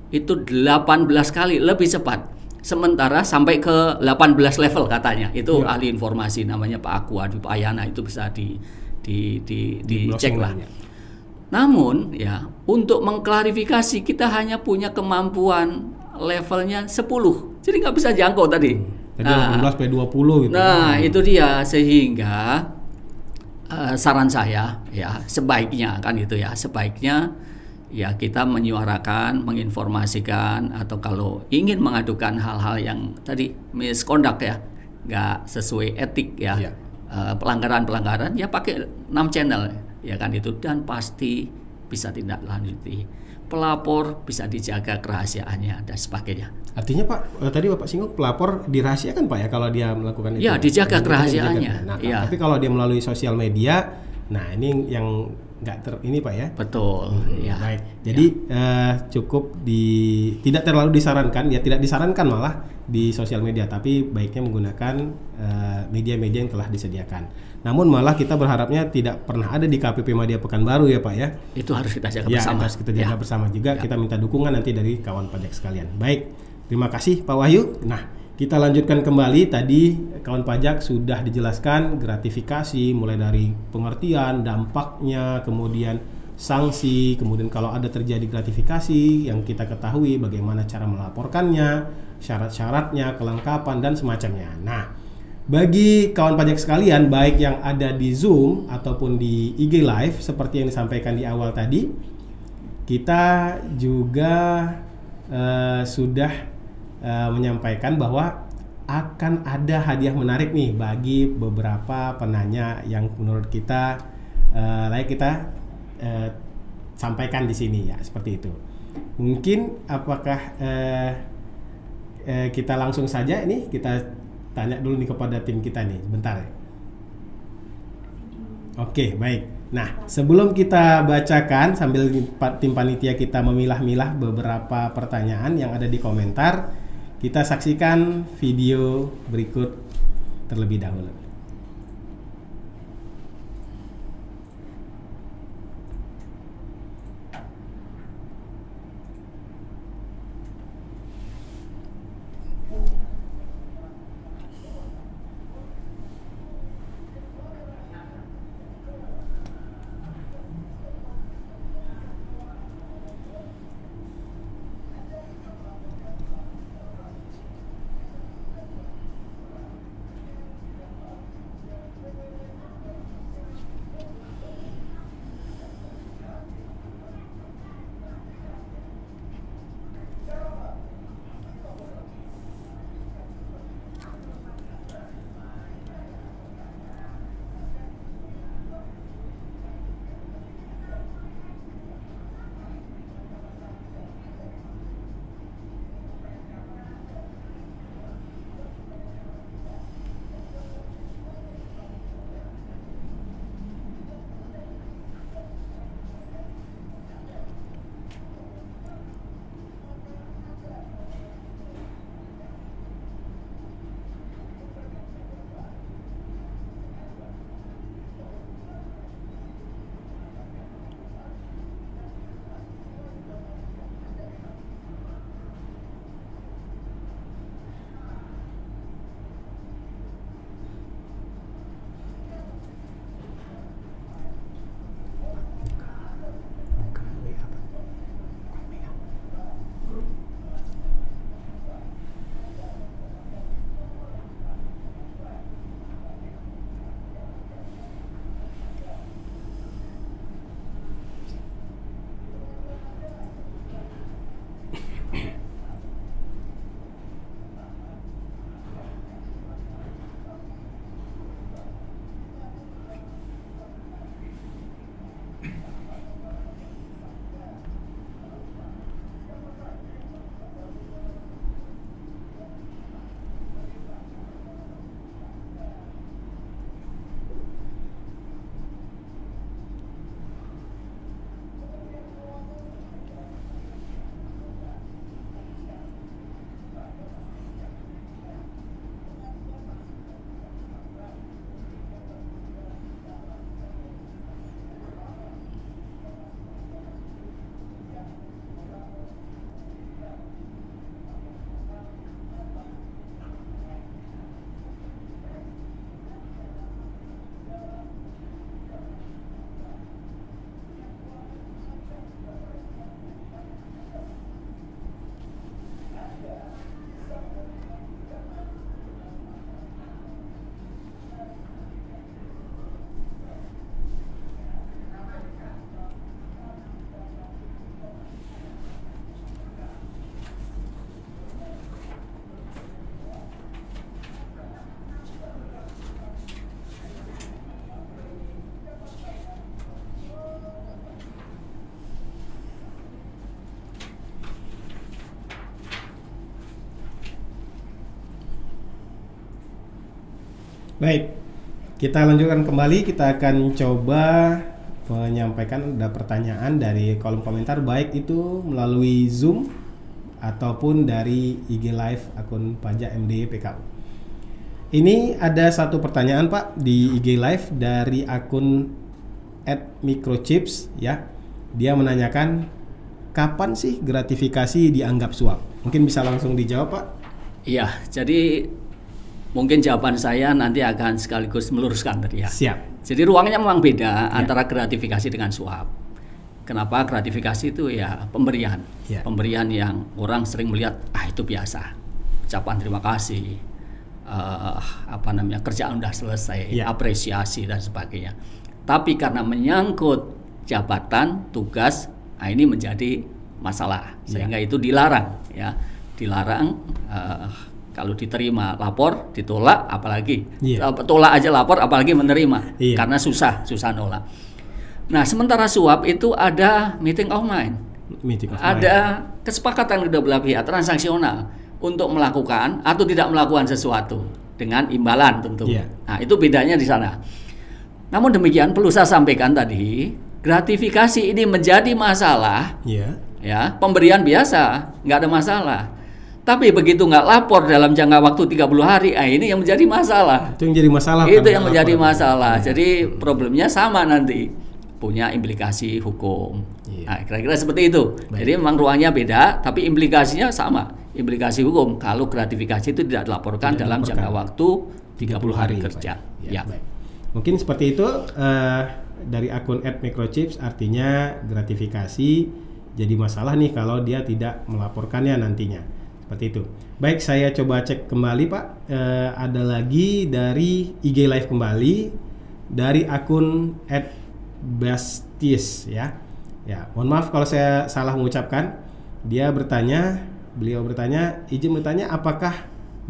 itu 18 kali lebih cepat. Sementara sampai ke 18 level katanya. Itu ahli informasi namanya Pak Aku Adipayana, itu bisa dicek lah. Namun ya, untuk mengklarifikasi kita hanya punya kemampuan levelnya 10. Jadi nggak bisa jangkau tadi.
Jadi 18/20 gitu.
Nah, itu dia, sehingga saran saya ya sebaiknya kan gitu ya, sebaiknya ya kita menyuarakan, menginformasikan, atau kalau ingin mengadukan hal-hal yang tadi misconduct ya, nggak sesuai etik ya, pelanggaran-pelanggaran ya pakai 6 channel ya kan itu, dan pasti bisa tindak lanjuti. Pelapor bisa dijaga kerahasiaannya dan sebagainya.
Artinya Pak, tadi Bapak singgung pelapor dirahasiakan Pak ya kalau dia melakukan itu.
Ya, dijaga kerahasiaannya.
Nah,
ya.
Tapi kalau dia melalui sosial media, nah ini yang nggak ini Pak ya.
Betul. Ya.
Baik. Jadi cukup tidak terlalu disarankan, ya tidak disarankan malah di sosial media, tapi baiknya menggunakan media-media yang telah disediakan. Namun malah kita berharapnya tidak pernah ada di KPP Madya Pekanbaru ya Pak ya.
Itu harus kita jaga
ya,
bersama.
Harus kita jaga bersama juga. Kita minta dukungan nanti dari kawan pajak sekalian. Baik, terima kasih Pak Wahyu. Nah, kita lanjutkan kembali. Tadi kawan pajak sudah dijelaskan gratifikasi mulai dari pengertian, dampaknya, kemudian sanksi, kemudian kalau ada terjadi gratifikasi yang kita ketahui bagaimana cara melaporkannya, syarat-syaratnya, kelengkapan dan semacamnya. Nah, bagi kawan pajak sekalian, baik yang ada di Zoom ataupun di IG Live seperti yang disampaikan di awal tadi, kita juga sudah menyampaikan bahwa akan ada hadiah menarik nih bagi beberapa penanya yang menurut kita layak kita sampaikan di sini ya, seperti itu. Mungkin apakah kita langsung saja ini kita tanya dulu nih kepada tim kita nih, bentar ya. Oke, baik. Nah, sebelum kita bacakan sambil tim panitia kita memilah-milah beberapa pertanyaan yang ada di komentar, kita saksikan video berikut terlebih dahulu. Baik, kita lanjutkan kembali. Kita akan coba menyampaikan ada pertanyaan dari kolom komentar, baik itu melalui Zoom ataupun dari IG Live akun Pajak MD PKU. Ini ada satu pertanyaan Pak di IG Live dari akun @microchips ya. Dia menanyakan kapan sih gratifikasi dianggap suap? Mungkin bisa langsung dijawab Pak.
Iya, jadi mungkin jawaban saya nanti akan sekaligus meluruskan tadi ya.
Siap.
Jadi ruangnya memang beda antara gratifikasi dengan suap. Kenapa gratifikasi itu ya pemberian, pemberian yang orang sering melihat itu biasa, ucapan terima kasih, kerjaan udah selesai, apresiasi dan sebagainya. Tapi karena menyangkut jabatan, tugas, ini menjadi masalah sehingga itu dilarang ya, dilarang. Kalau diterima lapor, ditolak, apalagi tolak aja lapor, apalagi menerima, karena susah nolak. Nah, sementara suap itu ada meeting of mind, ada kesepakatan kedua belah pihak transaksional untuk melakukan atau tidak melakukan sesuatu dengan imbalan tentu. Nah, itu bedanya di sana. Namun demikian perlu saya sampaikan tadi, gratifikasi ini menjadi masalah, ya pemberian biasa nggak ada masalah. Tapi begitu nggak lapor dalam jangka waktu 30 hari, ini yang menjadi masalah.
Itu yang jadi masalah.
Itu yang menjadi masalah. Jadi problemnya sama nanti, punya implikasi hukum. Nah, kira-kira seperti itu. Jadi memang ruangnya beda, tapi implikasinya sama. Implikasi hukum kalau gratifikasi itu tidak dilaporkan dalam jangka waktu 30 hari kerja.
Baik. Mungkin seperti itu dari akun @microchips, artinya gratifikasi jadi masalah nih kalau dia tidak melaporkannya nantinya. Seperti itu. Baik, saya coba cek kembali Pak. Ada lagi dari IG Live kembali dari akun @bastis ya. Ya, mohon maaf kalau saya salah mengucapkan. Beliau bertanya, izin bertanya, apakah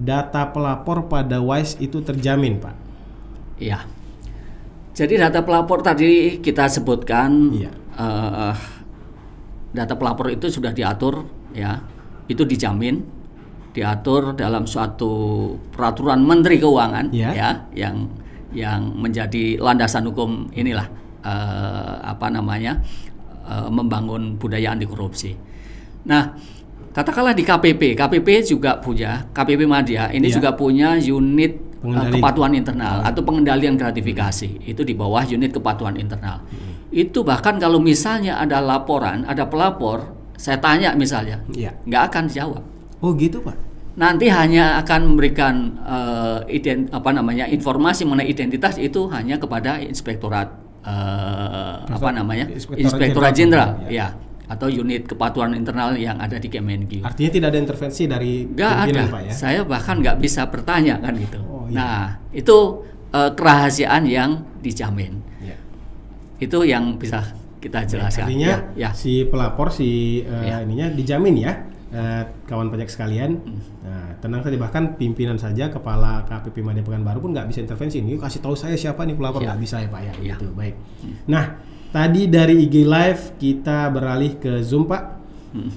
data pelapor pada WISE itu terjamin, Pak?
Iya. Jadi data pelapor tadi kita sebutkan, data pelapor itu sudah diatur ya. Itu dijamin, diatur dalam suatu peraturan Menteri Keuangan ya, yang menjadi landasan hukum inilah membangun budaya anti korupsi. Nah, katakanlah di KPP juga punya, KPP Madya ini juga punya unit kepatuhan internal atau pengendalian gratifikasi. Itu di bawah unit kepatuhan internal. Itu bahkan kalau misalnya ada laporan, ada pelapor, saya tanya misalnya, nggak akan jawab.
Oh gitu Pak?
Nanti hanya akan memberikan informasi mengenai identitas itu hanya kepada Inspektorat Inspektorat Jenderal atau unit kepatuhan internal yang ada di Kemenkeu.
Artinya tidak ada intervensi dari
pimpinan Pak ya? Saya bahkan nggak bisa bertanya kan gitu. Nah itu kerahasiaan yang dijamin. Itu yang bisa kita jelaskan.
Artinya si pelapor ininya dijamin ya, kawan pajak sekalian. Nah, tenang saja, bahkan pimpinan saja, kepala KPP Madya Pekanbaru pun nggak bisa intervensi. Ini kasih tahu saya siapa nih pelapor, nggak bisa ya Pak ya. Gitu. Baik. Nah, tadi dari IG Live kita beralih ke Zoom Pak.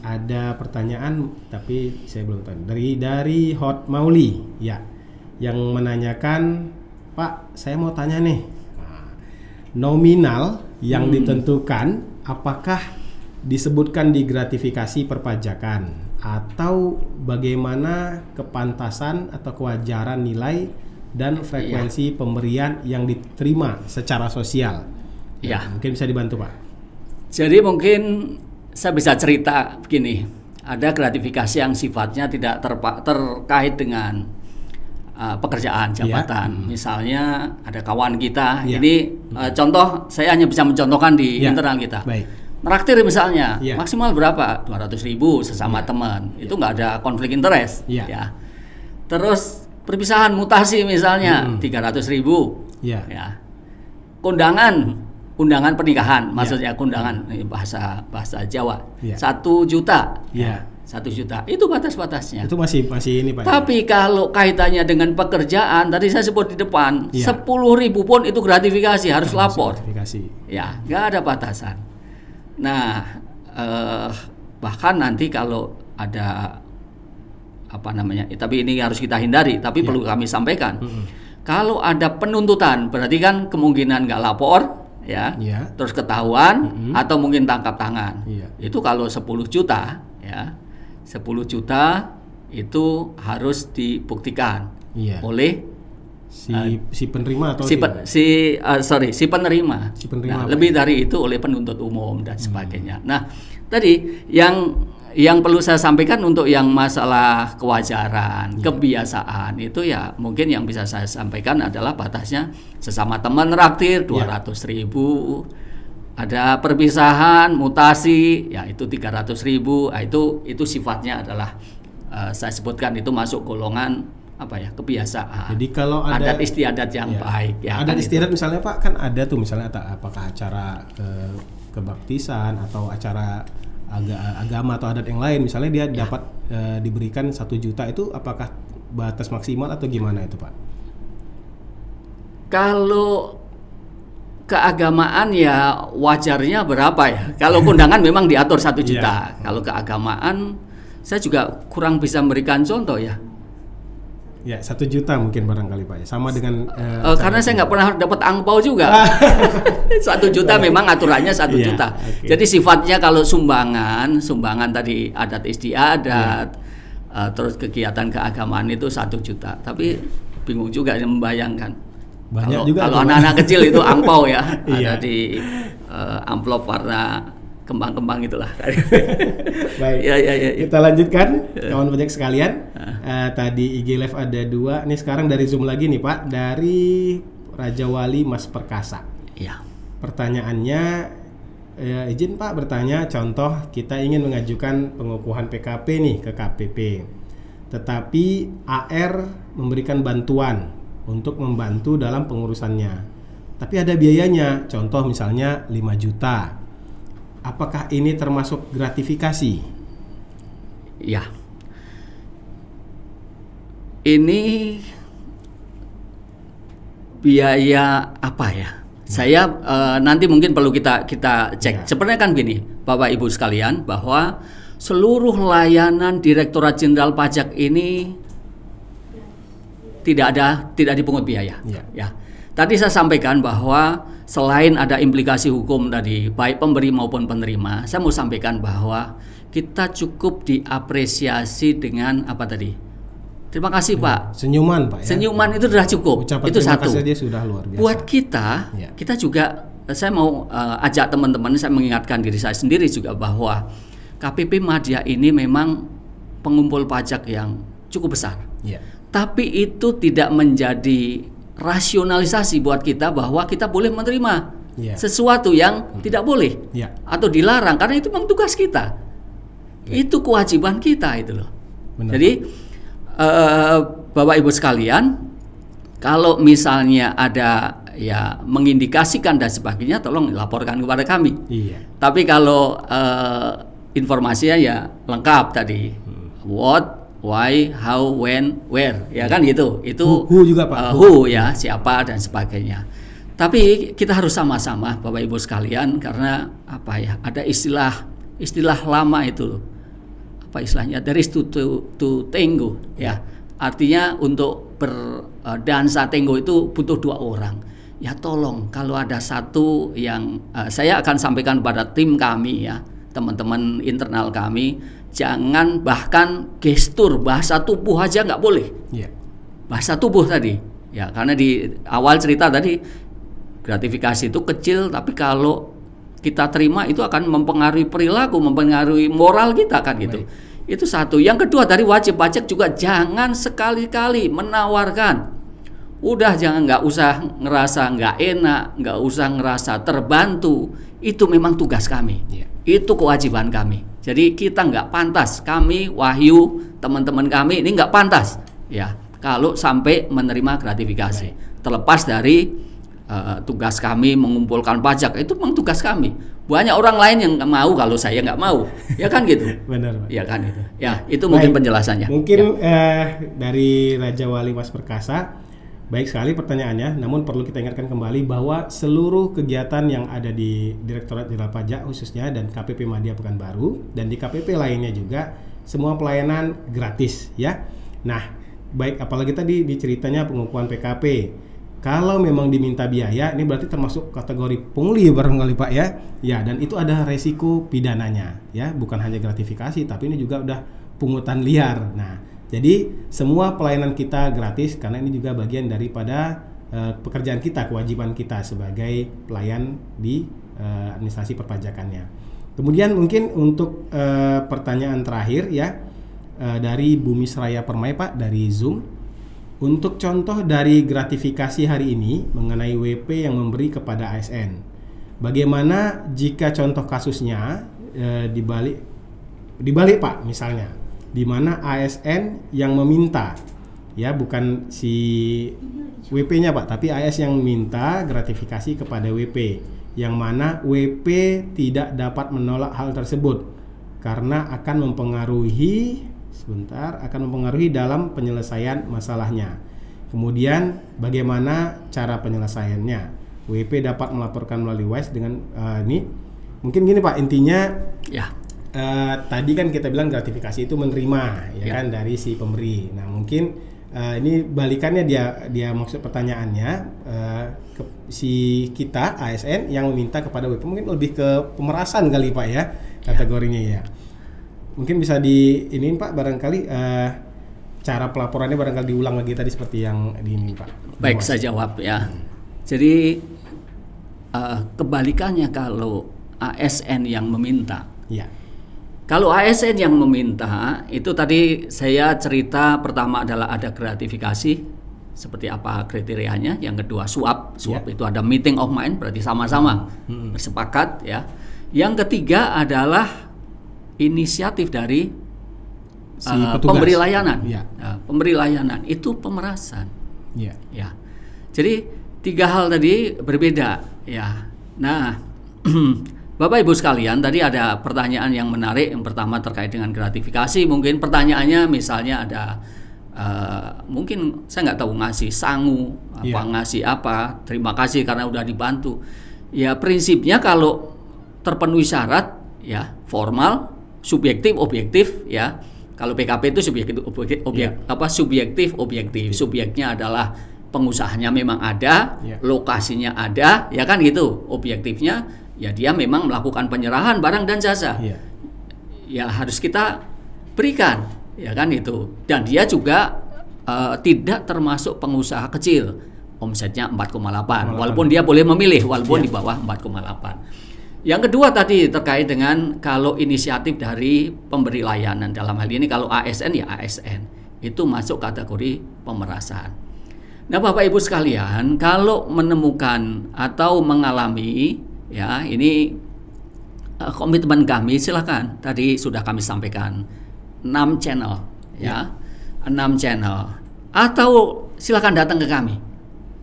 Ada pertanyaan tapi saya belum tahu. Dari Hot Mauli ya, yang menanyakan, Pak, saya mau tanya nih, nominal yang ditentukan apakah disebutkan di gratifikasi perpajakan atau bagaimana kepantasan atau kewajaran nilai dan frekuensi pemberian yang diterima secara sosial. Mungkin bisa dibantu Pak.
Jadi mungkin saya bisa cerita begini, ada gratifikasi yang sifatnya tidak terkait dengan pekerjaan jabatan. Misalnya ada kawan kita, ini contoh, saya hanya bisa mencontohkan di internal kita. Traktir misalnya, maksimal berapa? 200.000 sesama teman. Itu nggak ada konflik interest. Ya. Terus perpisahan mutasi misalnya 300.000. Ya. Undangan pernikahan, maksudnya undangan bahasa Jawa. 1 juta. 1 juta itu batas-batasnya.
Itu masih ini Pak.
Tapi kalau kaitannya dengan pekerjaan, tadi saya sebut di depan, 10.000 pun itu gratifikasi, harus lapor. Ya, nggak ada batasan. Nah, bahkan nanti kalau ada tapi ini harus kita hindari. Tapi perlu kami sampaikan, Kalau ada penuntutan, berarti kan kemungkinan nggak lapor, ya, terus ketahuan, atau mungkin tangkap tangan. Itu kalau 10 juta, ya, 10 juta itu harus dibuktikan oleh
si penerima atau
si penerima. Nah, lebih dari itu oleh penuntut umum dan sebagainya. Nah, tadi yang perlu saya sampaikan untuk yang masalah kewajaran, kebiasaan itu ya mungkin yang bisa saya sampaikan adalah batasnya sesama teman raktir 200.000, ada perpisahan, mutasi, ya itu 300.000. Nah, itu sifatnya adalah saya sebutkan itu masuk golongan kebiasaan.
Jadi kalau ada
adat istiadat yang baik, ya.
Adat istiadat misalnya Pak, kan ada tuh misalnya apakah acara kebaptisan atau acara agama atau adat yang lain, misalnya dia dapat diberikan 1 juta, itu apakah batas maksimal atau gimana itu Pak?
Kalau keagamaan ya wajarnya berapa ya? Kalau kondangan memang diatur 1 juta. Kalau keagamaan saya juga kurang bisa memberikan contoh ya.
Ya 1 juta mungkin barangkali Pak ya, sama dengan
karena saya nggak pernah dapat angpau juga. 1 juta memang aturannya 1 juta. Jadi sifatnya kalau sumbangan tadi adat istiadat, terus kegiatan keagamaan itu 1 juta. Tapi bingung juga membayangkan.
Banyak juga
kalau anak-anak kecil itu angpau ya, ada di amplop warna kembang-kembang itulah.
Baik, kita lanjutkan kawan pajak sekalian. Tadi IG Live ada 2, nih sekarang dari Zoom lagi nih Pak, dari Raja Wali Mas Perkasa.
Iya.
Pertanyaannya, izin Pak bertanya, contoh kita ingin mengajukan pengukuhan PKP nih ke KPP, tetapi AR memberikan bantuan untuk membantu dalam pengurusannya, tapi ada biayanya, contoh misalnya 5 juta. Apakah ini termasuk gratifikasi?
Ya. Ini biaya apa ya? Saya nanti mungkin perlu kita cek. Sebenarnya kan gini, Bapak Ibu sekalian, bahwa seluruh layanan Direktorat Jenderal Pajak ini tidak dipungut biaya. Ya. Tadi saya sampaikan bahwa selain ada implikasi hukum tadi, baik pemberi maupun penerima, saya mau sampaikan bahwa kita cukup diapresiasi dengan apa tadi? Terima kasih Pak.
Senyuman Pak.
Senyuman itu sudah cukup.
Ucapan
itu
terima
satu.
kasih dia sudah luar biasa.
Buat kita juga, saya mau ajak teman-teman, saya mengingatkan diri saya sendiri juga bahwa KPP Madya ini memang pengumpul pajak yang cukup besar. Tapi itu tidak menjadi rasionalisasi buat kita bahwa kita boleh menerima sesuatu yang tidak boleh atau dilarang, karena itu memang tugas kita. Itu kewajiban kita itu loh. Benar. Jadi Bapak Ibu sekalian, kalau misalnya ada ya mengindikasikan dan sebagainya, tolong laporkan kepada kami. Tapi kalau informasinya ya lengkap tadi, what, why, how, when, where, ya kan gitu. Itu
who juga Pak.
Who ya, siapa dan sebagainya. Tapi kita harus sama-sama Bapak Ibu sekalian, karena apa ya? Ada istilah lama itu. Apa istilahnya? There is to tango ya. Artinya untuk berdansa tango itu butuh 2 orang. Ya tolong kalau ada satu yang saya akan sampaikan pada tim kami ya, teman-teman internal kami, jangan bahkan gestur, bahasa tubuh aja nggak boleh. Bahasa tubuh tadi, ya karena di awal cerita tadi gratifikasi itu kecil, tapi kalau kita terima itu akan mempengaruhi perilaku, mempengaruhi moral kita kan gitu. Itu satu. Yang kedua, dari wajib pajak juga jangan sekali-kali menawarkan. Udah jangan, nggak usah ngerasa nggak enak, nggak usah ngerasa terbantu. Itu memang tugas kami. Itu kewajiban kami. Jadi kita nggak pantas, kami Wahyu, teman-teman kami ini nggak pantas ya kalau sampai menerima gratifikasi. Terlepas dari tugas kami mengumpulkan pajak, itu memang tugas kami. Banyak orang lain yang nggak mau kalau saya nggak mau, ya kan gitu.
Benar Pak.
Ya kan itu. Ya itu mungkin penjelasannya.
Mungkin dari Raja Wali Mas Perkasa, baik sekali pertanyaannya. Namun perlu kita ingatkan kembali bahwa seluruh kegiatan yang ada di Direktorat Jenderal Pajak khususnya dan KPP Madya Pekanbaru dan di KPP lainnya juga semua pelayanan gratis ya. Nah, baik apalagi tadi di ceritanya pengukuhan PKP. Kalau memang diminta biaya, ini berarti termasuk kategori pungli barangkali Pak ya. Ya, dan itu ada resiko pidananya ya, bukan hanya gratifikasi tapi ini juga udah pungutan liar. Nah, jadi semua pelayanan kita gratis karena ini juga bagian daripada pekerjaan kita, kewajiban kita sebagai pelayan di administrasi perpajakannya. Kemudian mungkin untuk pertanyaan terakhir ya dari Bumi Seraya Permai Pak dari Zoom. Untuk contoh dari gratifikasi hari ini mengenai WP yang memberi kepada ASN. Bagaimana jika contoh kasusnya dibalik Pak misalnya, di mana ASN yang meminta, ya bukan si WP-nya Pak, tapi AS yang minta gratifikasi kepada WP, yang mana WP tidak dapat menolak hal tersebut karena akan mempengaruhi dalam penyelesaian masalahnya. Kemudian bagaimana cara penyelesaiannya? WP dapat melaporkan melalui WISE dengan ini. Mungkin gini Pak, intinya ya. Tadi kan kita bilang gratifikasi itu menerima ya kan dari si pemberi. Nah, mungkin ini balikannya dia maksud pertanyaannya si kita ASN yang meminta kepada WP mungkin lebih ke pemerasan kali Pak ya kategorinya ya. Mungkin bisa ini Pak barangkali cara pelaporannya barangkali diulang lagi tadi seperti yang ini Pak.
Baik, saya jawab ya. Jadi kebalikannya kalau ASN yang meminta.
Ya.
Kalau ASN yang meminta itu tadi saya cerita pertama adalah ada gratifikasi seperti apa kriterianya. Yang kedua suap itu ada meeting of mind berarti sama-sama bersepakat ya. Yang ketiga adalah inisiatif dari pemberi layanan. Pemberi layanan itu pemerasan. Ya. Jadi 3 hal tadi berbeda ya. Nah, Bapak Ibu sekalian, tadi ada pertanyaan yang menarik. Yang pertama terkait dengan gratifikasi. Mungkin pertanyaannya misalnya ada mungkin saya nggak tahu ngasih sangu ngasih apa, terima kasih karena udah dibantu. Ya prinsipnya kalau terpenuhi syarat ya formal, subjektif, objektif ya. Kalau PKP itu subjektif, objektif. Subjeknya adalah pengusahanya memang ada, lokasinya ada, ya kan gitu. Objektifnya ya dia memang melakukan penyerahan barang dan jasa. Ya harus kita berikan, ya kan itu. Dan dia juga tidak termasuk pengusaha kecil. Omsetnya 4,8. Walaupun dia boleh memilih walaupun di bawah 4,8. Yang kedua tadi terkait dengan kalau inisiatif dari pemberi layanan, dalam hal ini kalau ASN ya ASN itu masuk kategori pemerasan. Nah Bapak Ibu sekalian, kalau menemukan atau mengalami ya ini komitmen kami, silakan tadi sudah kami sampaikan 6 channel ya 6 channel, atau silakan datang ke kami.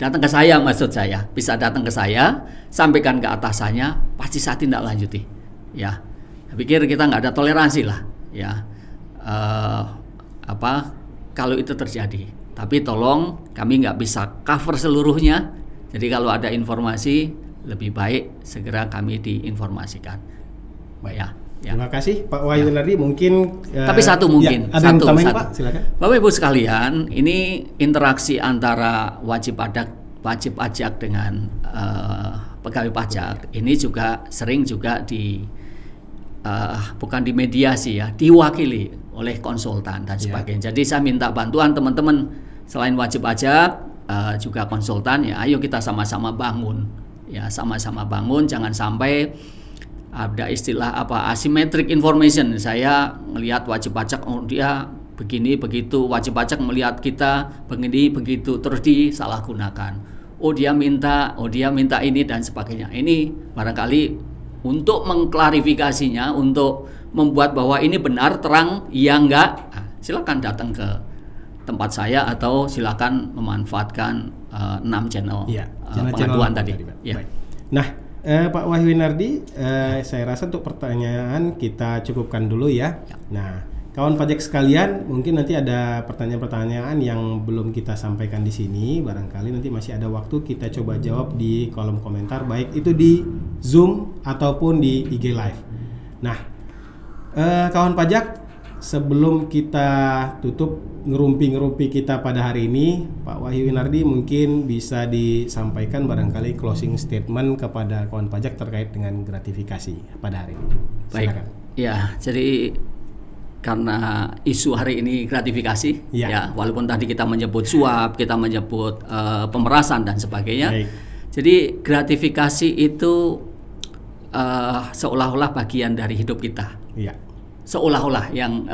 Datang ke saya, maksud saya bisa datang ke saya, sampaikan ke atasannya, pasti saya tindak lanjuti. Ya, saya pikir kita nggak ada toleransi lah, ya. Kalau itu terjadi. Tapi tolong kami nggak bisa cover seluruhnya. Jadi kalau ada informasi lebih baik segera kami diinformasikan.
Baik.
Ya.
Terima kasih Pak Wahyu Winardi. Mungkin
tapi satu mungkin
ada yang tambahin Pak, silakan.
Bapak Ibu sekalian, ini interaksi antara wajib pajak dengan pegawai pajak ini juga sering juga bukan dimediasi ya, diwakili oleh konsultan dan sebagainya. Jadi saya minta bantuan teman-teman selain wajib pajak juga konsultan ya, ayo kita sama-sama bangun ya, sama-sama bangun, jangan sampai ada istilah asymmetric information. Saya melihat wajib pajak dia begini begitu, wajib pajak melihat kita begini begitu, terus disalahgunakan. Dia minta ini dan sebagainya. Ini barangkali untuk mengklarifikasinya, untuk membuat bahwa ini benar terang, ya enggak, silakan datang ke tempat saya atau silakan memanfaatkan 6 channel pengaduan tadi. Ya.
Nah, Pak Wahyu Winardi, saya rasa untuk pertanyaan kita cukupkan dulu ya. Nah, kawan pajak sekalian, mungkin nanti ada pertanyaan-pertanyaan yang belum kita sampaikan di sini. Barangkali nanti masih ada waktu kita coba jawab di kolom komentar, baik itu di Zoom ataupun di IG Live. Nah, kawan pajak, sebelum kita tutup ngerumpi kita pada hari ini, Pak Wahyu Winardi mungkin bisa disampaikan barangkali closing statement kepada kawan pajak terkait dengan gratifikasi pada hari ini. Silakan.
Baik, ya, jadi karena isu hari ini gratifikasi, ya, walaupun tadi kita menyebut suap, kita menyebut pemerasan dan sebagainya. Baik. Jadi gratifikasi itu seolah-olah bagian dari hidup kita. Ya. Seolah-olah yang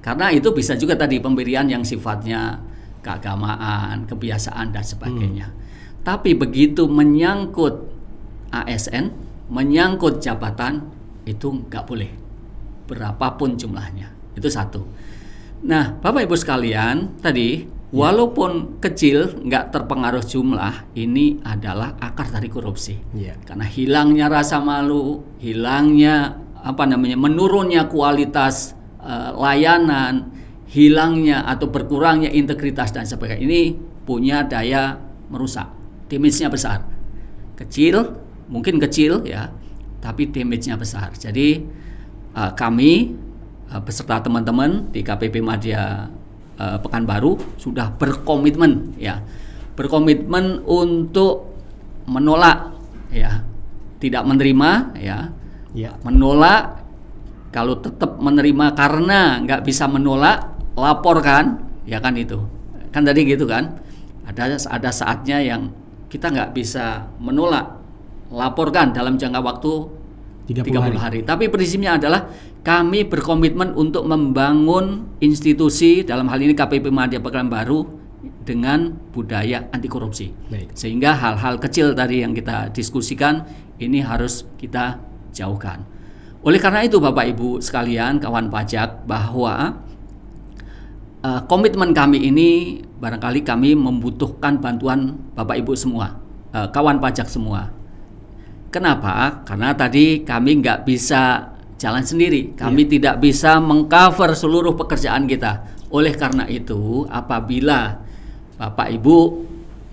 karena itu bisa juga tadi pemberian yang sifatnya keagamaan, kebiasaan dan sebagainya. Tapi begitu menyangkut ASN, menyangkut jabatan, itu nggak boleh, berapapun jumlahnya. Itu satu. Nah, Bapak Ibu sekalian, tadi walaupun kecil, nggak terpengaruh jumlah, ini adalah akar dari korupsi. Karena hilangnya rasa malu, hilangnya menurunnya kualitas layanan, hilangnya atau berkurangnya integritas dan sebagainya, ini punya daya merusak. Damage-nya besar. Kecil, mungkin kecil ya, tapi damage-nya besar. Jadi kami beserta teman-teman di KPP Madya Pekanbaru sudah berkomitmen untuk menolak ya, tidak menerima ya. Menolak. Kalau tetap menerima karena nggak bisa menolak, laporkan, ya kan itu. Kan tadi gitu kan. Ada saatnya yang kita nggak bisa menolak, laporkan dalam jangka waktu 30 hari. Tapi prinsipnya adalah kami berkomitmen untuk membangun institusi, dalam hal ini KPP Madya Pekanbaru, dengan budaya anti korupsi. Sehingga hal-hal kecil tadi yang kita diskusikan ini harus kita jauhkan. Oleh karena itu Bapak Ibu sekalian, kawan pajak, bahwa komitmen kami ini barangkali kami membutuhkan bantuan Bapak Ibu semua, kawan pajak semua. Kenapa? Karena tadi kami nggak bisa jalan sendiri, kami tidak bisa mengcover seluruh pekerjaan kita. Oleh karena itu, apabila Bapak Ibu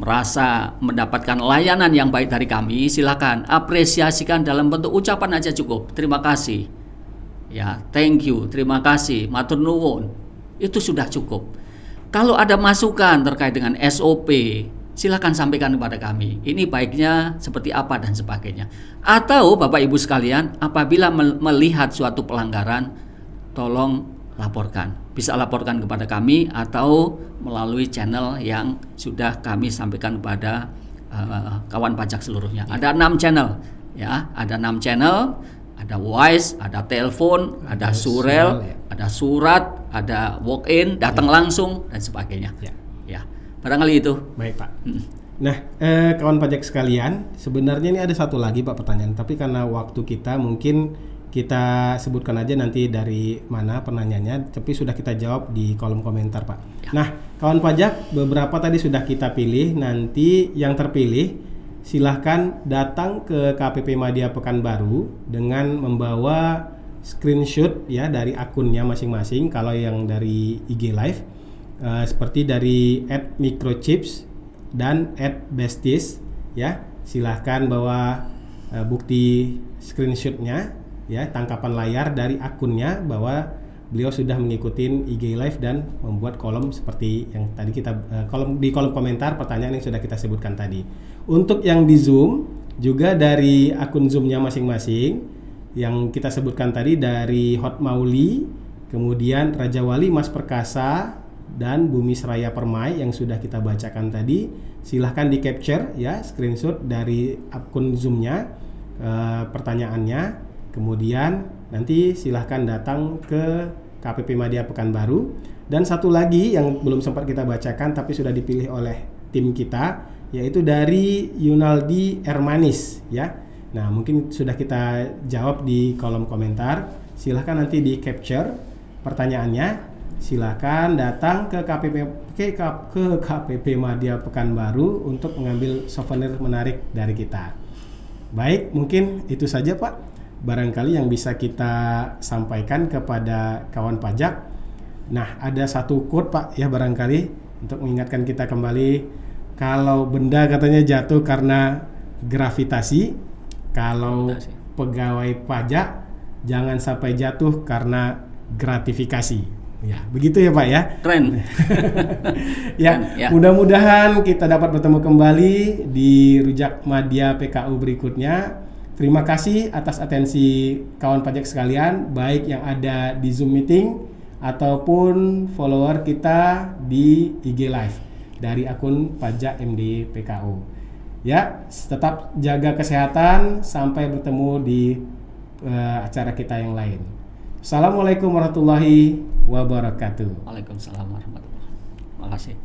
merasa mendapatkan layanan yang baik dari kami, silakan apresiasikan dalam bentuk ucapan aja cukup. Terima kasih. Ya, thank you, terima kasih, matur nuwun. Itu sudah cukup. Kalau ada masukan terkait dengan SOP, silakan sampaikan kepada kami. Ini baiknya seperti apa dan sebagainya. Atau Bapak Ibu sekalian, apabila melihat suatu pelanggaran, tolong laporkan. Bisa laporkan kepada kami atau melalui channel yang sudah kami sampaikan kepada kawan pajak seluruhnya. Ada 6 channel ya, ada 6 channel, ada voice, ada telepon, ada surel, ada surat, ada walk-in, datang langsung dan sebagainya. Ya, barangkali itu.
Baik Pak. Nah, kawan pajak sekalian, sebenarnya ini ada satu lagi Pak pertanyaan, tapi karena waktu kita mungkin kita sebutkan aja nanti dari mana penanyanya, tapi sudah kita jawab di kolom komentar Pak. Nah, kawan pajak, beberapa tadi sudah kita pilih, nanti yang terpilih silahkan datang ke KPP Madya Pekanbaru dengan membawa screenshot ya dari akunnya masing-masing. Kalau yang dari IG Live seperti dari @microchips dan @besties ya, silahkan bawa bukti screenshotnya ya, tangkapan layar dari akunnya bahwa beliau sudah mengikuti IG Live dan membuat kolom seperti yang tadi kita di kolom komentar pertanyaan yang sudah kita sebutkan tadi. Untuk yang di Zoom juga dari akun Zoom-nya masing-masing yang kita sebutkan tadi, dari Hot Mauli, kemudian Raja Wali Mas Perkasa dan Bumi Seraya Permai yang sudah kita bacakan tadi. Silahkan di capture ya, screenshot dari akun Zoom-nya pertanyaannya. Kemudian nanti silahkan datang ke KPP Madya Pekanbaru. Dan satu lagi yang belum sempat kita bacakan tapi sudah dipilih oleh tim kita, yaitu dari Yunaldi Ermanis ya. Nah, mungkin sudah kita jawab di kolom komentar. Silahkan nanti di capture pertanyaannya. Silahkan datang ke KPP Madya Pekanbaru untuk mengambil souvenir menarik dari kita. Baik, mungkin itu saja Pak barangkali yang bisa kita sampaikan kepada kawan pajak. Nah, ada satu quote Pak ya, barangkali untuk mengingatkan kita kembali, kalau benda katanya jatuh karena gravitasi, kalau pegawai pajak jangan sampai jatuh karena gratifikasi. Ya, begitu ya Pak ya.
Keren.
Ya, mudah-mudahan kita dapat bertemu kembali di Rujak Madya PKU berikutnya. Terima kasih atas atensi kawan pajak sekalian, baik yang ada di Zoom meeting ataupun follower kita di IG Live dari akun Pajak MD PKU. Ya, tetap jaga kesehatan sampai bertemu di acara kita yang lain. Assalamualaikum warahmatullahi wabarakatuh.
Waalaikumsalam warahmatullahi wabarakatuh. Terima kasih.